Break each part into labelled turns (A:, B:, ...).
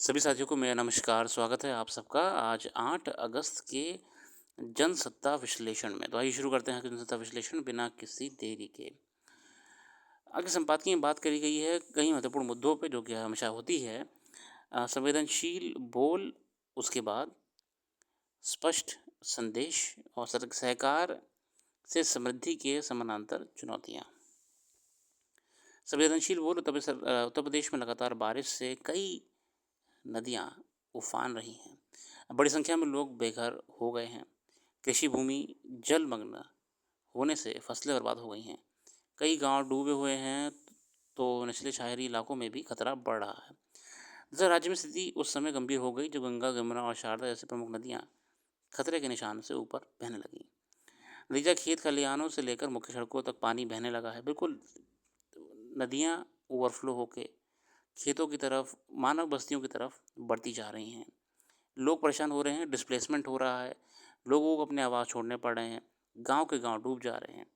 A: सभी साथियों को मेरा नमस्कार, स्वागत है आप सबका आज 8 अगस्त के जनसत्ता विश्लेषण में। तो आइए शुरू करते हैं जनसत्ता विश्लेषण बिना किसी देरी के। आगे संपादकीय में बात करी गई है कई महत्वपूर्ण मुद्दों पे जो कि हमेशा होती है। संवेदनशील बोल, उसके बाद स्पष्ट संदेश और सहकार से समृद्धि के समानांतर चुनौतियाँ। संवेदनशील बोल उत्तर प्रदेश में लगातार बारिश से कई नदियाँ उफान रही हैं। बड़ी संख्या में लोग बेघर हो गए हैं। कृषि भूमि जलमग्न होने से फसलें बर्बाद हो गई हैं। कई गांव डूबे हुए हैं, तो निचले शहरी इलाकों में भी खतरा बढ़ रहा है। दरअसल राज्य में स्थिति उस समय गंभीर हो गई जब गंगा, यमुना और शारदा जैसी प्रमुख नदियां खतरे के निशान से ऊपर बहने लगीं। नतीजा खेत खलिहानों से लेकर मुख्य सड़कों तक पानी बहने लगा है। बिल्कुल नदियां ओवरफ्लो होके खेतों की तरफ, मानव बस्तियों की तरफ बढ़ती जा रही हैं। लोग परेशान हो रहे हैं, डिस्प्लेसमेंट हो रहा है, लोगों को अपने आवास छोड़ने पड़ रहे हैं, गांव के गांव डूब जा रहे हैं।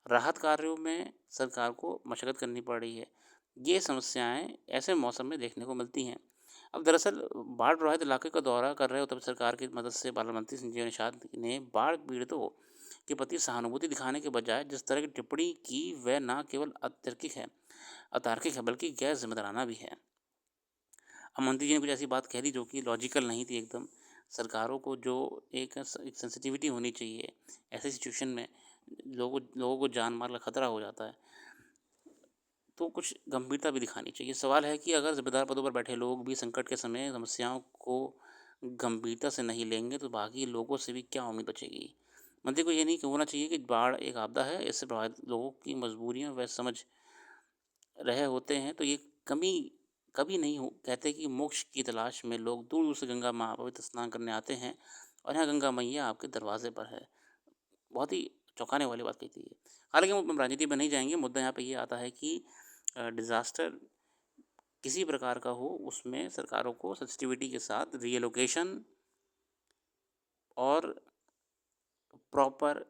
A: राहत कार्यों में सरकार को मशक्कत करनी पड़ रही है। ये समस्याएं ऐसे मौसम में देखने को मिलती हैं। अब दरअसल बाढ़ प्रभावित इलाके का दौरा कर रहे उत्तर प्रदेश सरकार की मदद से पार्लियामेंट्री संजीव निषाद ने बाढ़ पीड़ितों के प्रति सहानुभूति दिखाने के बजाय जिस तरह की टिप्पणी की वह न केवल अतार्किक है बल्कि गैर जिम्मेदाराना भी है। अब मंत्री जी ने कुछ ऐसी बात कह दी जो कि लॉजिकल नहीं थी एकदम। सरकारों को जो एक सेंसिटिविटी होनी चाहिए ऐसे सिचुएशन में, लोगों को जान माल का खतरा हो जाता है, तो कुछ गंभीरता भी दिखानी चाहिए। सवाल है कि अगर जिम्मेदार पदों पर बैठे लोग भी संकट के समय समस्याओं को गंभीरता से नहीं लेंगे तो बाकी लोगों से भी क्या उम्मीद बचेगी। मंत्री को ये नहीं होना चाहिए कि बाढ़ एक आपदा है, इससे प्रभावित लोगों की मजबूरियां वह समझ रहे होते हैं, तो ये कमी कभी नहीं हो कहते कि मोक्ष की तलाश में लोग दूर दूर से गंगा माँ पवित्र स्नान करने आते हैं और यहाँ गंगा मैया आपके दरवाजे पर है। बहुत ही चौंकाने वाली बात कहती है। हालांकि हम राजनीति में नहीं जाएंगे, मुद्दा यहाँ पे ये आता है कि डिज़ास्टर किसी प्रकार का हो उसमें सरकारों को सेंसिटिविटी के साथ रीएलोकेशन और प्रॉपर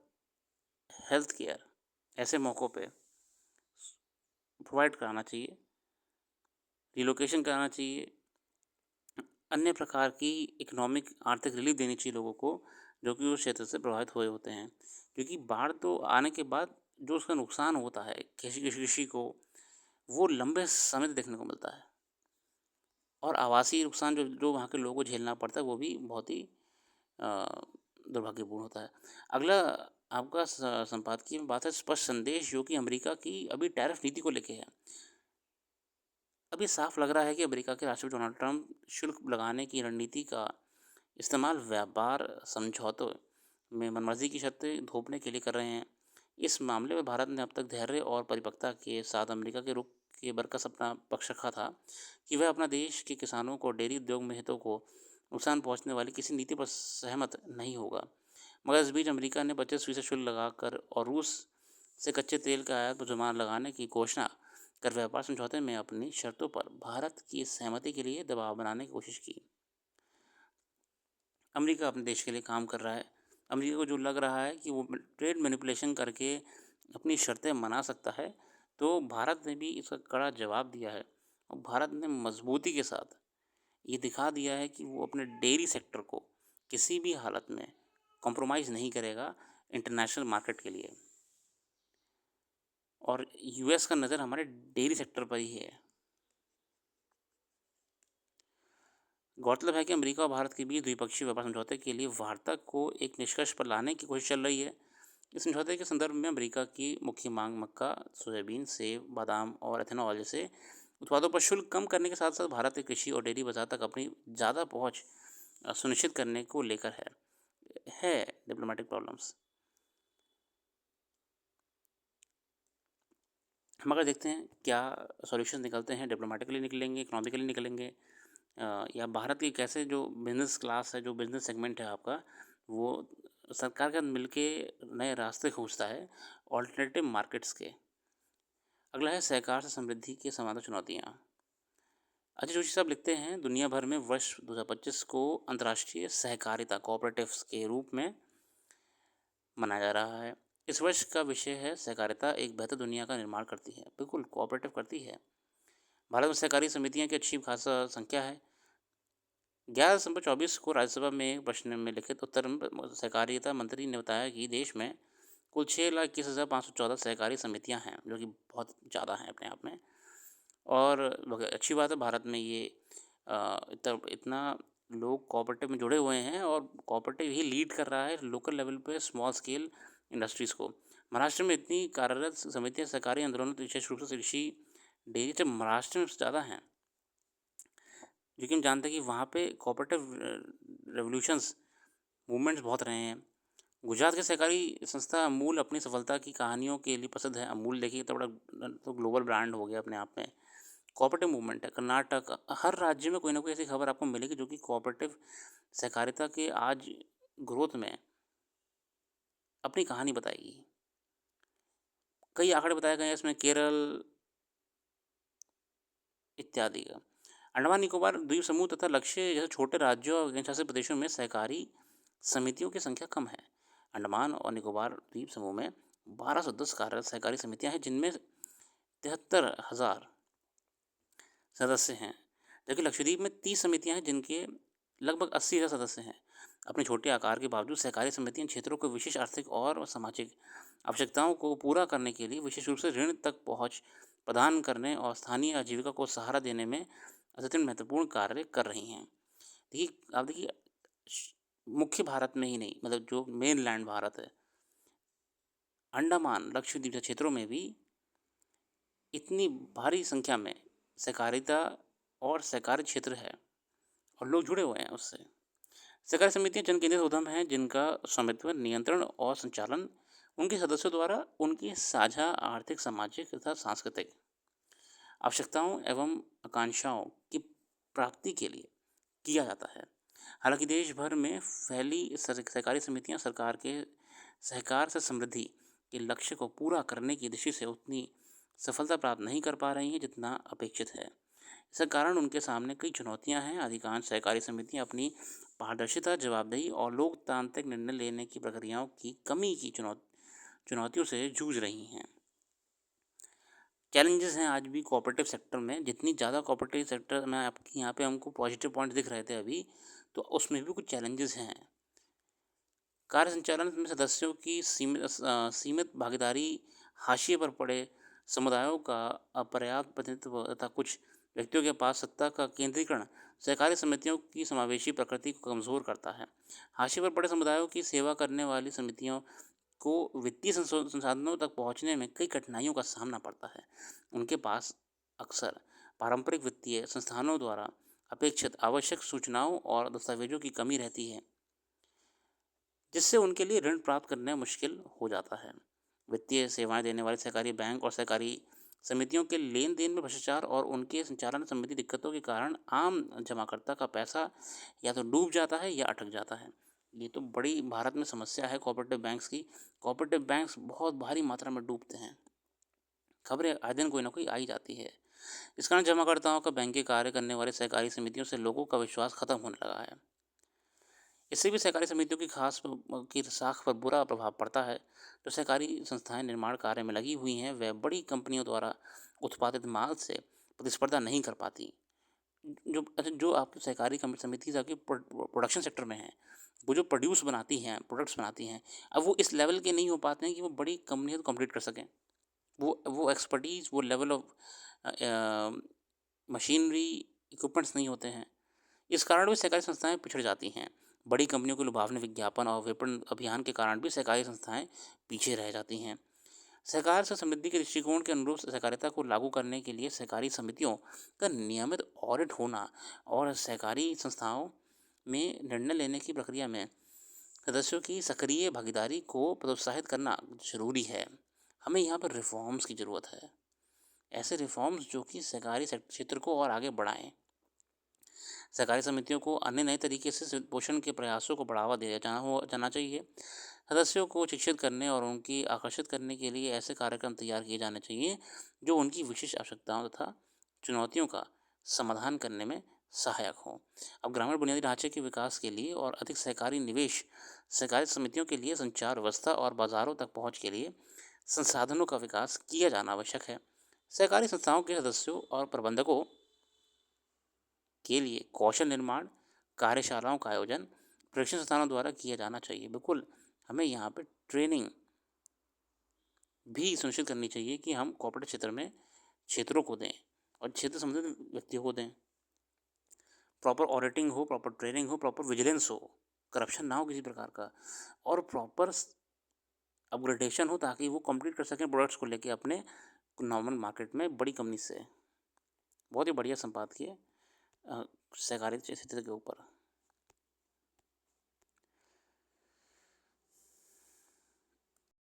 A: हेल्थ केयर ऐसे मौक़ों पे प्रोवाइड कराना चाहिए, रिलोकेशन कराना चाहिए, अन्य प्रकार की इकोनॉमिक आर्थिक रिलीफ देनी चाहिए लोगों को जो कि उस क्षेत्र से प्रभावित हुए होते हैं। क्योंकि बाढ़ तो आने के बाद जो उसका नुकसान होता है कृषि को, वो लंबे समय तक देखने को मिलता है और आवासीय नुकसान जो जो वहाँ के लोगों को झेलना पड़ता है वो भी बहुत ही अ, दुर्भाग्यपूर्ण होता है। अगला आपका संपादकीय में बात है स्पष्ट संदेश जो कि अमेरिका की अभी टैरिफ नीति को लेके है। अब ये साफ लग रहा है कि अमेरिका के राष्ट्रपति डोनाल्ड ट्रंप शुल्क लगाने की रणनीति का इस्तेमाल व्यापार समझौतों में मनमर्जी की शर्तें थोपने के लिए कर रहे हैं। इस मामले में भारत ने अब तक धैर्य और परिपक्वता के साथ अमेरिका के रुख के बरकस अपना पक्ष रखा था कि वह अपना देश के किसानों को डेयरी उद्योग में हितों को नुकसान पहुंचने वाली किसी नीति पर सहमत नहीं होगा। मगर इस बीच अमेरिका ने 25% शुल्क लगाकर और रूस से कच्चे तेल का आयात पर जुर्माना लगाने की घोषणा कर व्यापार समझौते में अपनी शर्तों पर भारत की सहमति के लिए दबाव बनाने की कोशिश की। अमेरिका अपने देश के लिए काम कर रहा है। अमेरिका को जो लग रहा है कि वो ट्रेड मैनिपुलेशन करके अपनी शर्तें मना सकता है, तो भारत ने भी इसका कड़ा जवाब दिया है और भारत ने मजबूती के साथ ये दिखा दिया है कि वो अपने डेयरी सेक्टर को किसी भी हालत में कॉम्प्रोमाइज़ नहीं करेगा इंटरनेशनल मार्केट के लिए। और यूएस का नज़र हमारे डेयरी सेक्टर पर ही है। गौरतलब है कि अमेरिका और भारत के बीच द्विपक्षीय व्यापार समझौते के लिए वार्ता को एक निष्कर्ष पर लाने की कोशिश चल रही है। इस समझौते के संदर्भ में अमेरिका की मुख्य मांग मक्का, सोयाबीन, सेब, बादाम और एथेनॉल जैसे उत्पादों पर शुल्क कम करने के साथ साथ भारत के कृषि और डेयरी बाजार तक अपनी ज़्यादा पहुंच सुनिश्चित करने को लेकर है डिप्लोमेटिक प्रॉब्लम्स। मगर देखते हैं क्या सॉल्यूशन निकलते हैं, डिप्लोमेटिकली निकलेंगे, इकोनॉमिकली निकलेंगे, या भारत की कैसे जो बिज़नेस क्लास है, जो बिज़नेस सेगमेंट है आपका, वो सरकार के साथ मिलके नए रास्ते खोजता है ऑल्टरनेटिव मार्केट्स के। अगला है सहकार से समृद्धि की समाधान चुनौतियाँ। अजय जोशी साहब लिखते हैं दुनिया भर में वर्ष 2025 को अंतर्राष्ट्रीय सहकारिता कोऑपरेटिव्स के रूप में मनाया जा रहा है। इस वर्ष का विषय है सहकारिता एक बेहतर दुनिया का निर्माण करती है। बिल्कुल कोऑपरेटिव करती है। भारत में सहकारी समितियाँ की अच्छी खासा संख्या है। 11 दिसंबर 2024 को राज्यसभा में एक प्रश्न में लिखित उत्तर में सहकारिता मंत्री ने बताया कि देश में कुल 6,21,514 सहकारी समितियां हैं, जो कि बहुत ज़्यादा हैं अपने आप में। और अच्छी बात है, भारत में ये इतना लोग कोऑपरेटिव में जुड़े हुए हैं और कोऑपरेटिव ही लीड कर रहा है लोकल लेवल पे स्मॉल स्केल इंडस्ट्रीज़ को। महाराष्ट्र में इतनी कार्यरत समितियां सहकारी आंदोलन, विशेष रूप से कृषि डेयरी, जब महाराष्ट्र में ज़्यादा हैं, क्योंकि हम जानते हैं कि वहाँ पे कोऑपरेटिव रेवोल्यूशंस मूवमेंट्स बहुत रहे हैं। गुजरात के सहकारी संस्था अमूल अपनी सफलता की कहानियों के लिए प्रसिद्ध है। अमूल देखिए तो बड़ा तो ग्लोबल ब्रांड हो गया अपने आप में। कोऑपरेटिव मूवमेंट है। कर्नाटक, हर राज्य में कोई ना कोई ऐसी खबर आपको मिलेगी जो कि कोऑपरेटिव सहकारिता के आज ग्रोथ में अपनी कहानी बताएगी। कई आंकड़े बताए गए हैं इसमें, केरल इत्यादि का। अंडमान निकोबार द्वीप समूह तथा लक्ष्य जैसे छोटे राज्यों और केंद्रशासित प्रदेशों में सहकारी समितियों की संख्या कम है। अंडमान और निकोबार द्वीप समूह में 1210 कार्यरत सहकारी समितियां हैं, जिनमें 73,000 सदस्य हैं, जबकि लक्षद्वीप में 30 समितियां हैं जिनके लगभग 80,000 सदस्य हैं। अपने छोटे आकार के बावजूद सहकारी समितियां क्षेत्रों को विशेष आर्थिक और सामाजिक आवश्यकताओं को पूरा करने के लिए, विशेष रूप से ऋण तक पहुंच प्रदान करने और स्थानीय आजीविका को सहारा देने में अत्यंत महत्वपूर्ण कार्य कर रही हैं। देखिए, आप देखिए, मुख्य भारत में ही नहीं, मतलब जो मेन लैंड भारत है, अंडमान लक्षद्वीप जैसे क्षेत्रों में भी इतनी भारी संख्या में सहकारिता और सहकारी क्षेत्र है और लोग जुड़े हुए हैं उससे। सहकारी समितियां जन केंद्रित उद्यम हैं जिनका स्वामित्व, नियंत्रण और संचालन उनके सदस्यों द्वारा उनकी साझा आर्थिक, सामाजिक तथा सांस्कृतिक आवश्यकताओं एवं आकांक्षाओं की प्राप्ति के लिए किया जाता है। हालांकि देश भर में फैली सहकारी समितियां सरकार के सहकार से समृद्धि के लक्ष्य को पूरा करने की दृष्टि से उतनी सफलता प्राप्त नहीं कर पा रही हैं जितना अपेक्षित है। इसका कारण उनके सामने कई चुनौतियां हैं। अधिकांश सहकारी समितियां अपनी पारदर्शिता, जवाबदेही और लोकतांत्रिक निर्णय लेने की प्रक्रियाओं की कमी की चुनौतियों से जूझ रही हैं। चैलेंजेस हैं आज भी कोऑपरेटिव सेक्टर में। जितनी ज़्यादा कोऑपरेटिव सेक्टर में आपकी यहाँ पे हमको पॉजिटिव पॉइंट दिख रहे थे अभी, तो उसमें भी कुछ चैलेंजेस हैं। कार्य संचालन में सदस्यों की सीमित भागीदारी, हाशिए पर पड़े समुदायों का अपर्याप्त प्रतिनिधित्व तथा कुछ व्यक्तियों के पास सत्ता का केंद्रीकरण सहकारी समितियों की समावेशी प्रकृति को कमज़ोर करता है। हाशिए पर पड़े समुदायों की सेवा करने वाली समितियों को वित्तीय संसाधनों तक पहुंचने में कई कठिनाइयों का सामना पड़ता है। उनके पास अक्सर पारंपरिक वित्तीय संस्थानों द्वारा अपेक्षित आवश्यक सूचनाओं और दस्तावेजों की कमी रहती है, जिससे उनके लिए ऋण प्राप्त करना मुश्किल हो जाता है। वित्तीय सेवाएं देने वाले सहकारी बैंक और सहकारी समितियों के लेन देन में भ्रष्टाचार और उनके संचालन संबंधी दिक्कतों के कारण आम जमाकर्ता का पैसा या तो डूब जाता है या अटक जाता है। ये तो बड़ी भारत में समस्या है कोऑपरेटिव बैंक्स की। कोऑपरेटिव बैंक्स बहुत भारी मात्रा में डूबते हैं। खबरें आए दिन कोई ना कोई आई जाती है। इस कारण जमाकर्ताओं का बैंक के कार्य करने वाली सहकारी समितियों से लोगों का विश्वास खत्म होने लगा है। इससे भी सहकारी समितियों की की साख पर बुरा प्रभाव पड़ता है। जो सहकारी संस्थाएं निर्माण कार्य में लगी हुई हैं, वह बड़ी कंपनियों द्वारा उत्पादित माल से प्रतिस्पर्धा नहीं कर पाती। जो आपकी सहकारी समिति आपकी प्रोडक्शन सेक्टर में है, वो जो प्रोड्यूस बनाती हैं, प्रोडक्ट्स बनाती हैं, अब वो इस लेवल के नहीं हो पाते हैं कि वो बड़ी कंपनियों से कॉम्पीट कर सकें। वो एक्सपर्टीज़, वो लेवल ऑफ मशीनरी, इक्विपमेंट्स नहीं होते हैं। इस कारण भी सहकारी संस्थाएं पिछड़ जाती हैं। बड़ी कंपनियों के लुभावने विज्ञापन और विपणन अभियान के कारण भी सहकारी संस्थाएं पीछे रह जाती हैं। सहकार से समृद्धि के दृष्टिकोण के अनुरूप सहकारिता को लागू करने के लिए सहकारी समितियों का नियमित ऑडिट होना और सहकारी संस्थाओं में निर्णय लेने की प्रक्रिया में सदस्यों की सक्रिय भागीदारी को प्रोत्साहित करना जरूरी है। हमें यहाँ पर रिफॉर्म्स की ज़रूरत है। ऐसे रिफॉर्म्स जो कि सहकारी क्षेत्र को और आगे बढ़ाएं। सहकारी समितियों को अन्य नए तरीके से पोषण के प्रयासों को बढ़ावा दिया जाना चाहिए। सदस्यों को शिक्षित करने और उनकी आकर्षित करने के लिए ऐसे कार्यक्रम तैयार किए जाने चाहिए जो उनकी विशेष आवश्यकताओं तथा चुनौतियों का समाधान करने में सहायक हों। अब ग्रामीण बुनियादी ढांचे के विकास के लिए और अधिक सहकारी निवेश, सहकारी समितियों के लिए संचार व्यवस्था और बाजारों तक पहुँच के लिए संसाधनों का विकास किया जाना आवश्यक है। सहकारी संस्थाओं के सदस्यों और प्रबंधकों के लिए कौशल निर्माण, कार्यशालाओं का आयोजन प्रशिक्षण संस्थानों द्वारा किया जाना चाहिए। बिल्कुल, हमें यहाँ पे ट्रेनिंग भी सुनिश्चित करनी चाहिए कि हम कॉर्पोरेट क्षेत्र में क्षेत्रों को दें और क्षेत्र संबंधित व्यक्तियों को दें। प्रॉपर ऑडिटिंग हो, प्रॉपर ट्रेनिंग हो, प्रॉपर विजिलेंस हो, करप्शन ना हो किसी प्रकार का और प्रॉपर अपग्रेडेशन हो ताकि वो कम्पीट कर सकें प्रोडक्ट्स को लेके अपने नॉर्मल मार्केट में बड़ी कंपनी से। बहुत ही बढ़िया संपादकीय सहकारिता क्षेत्र के ऊपर।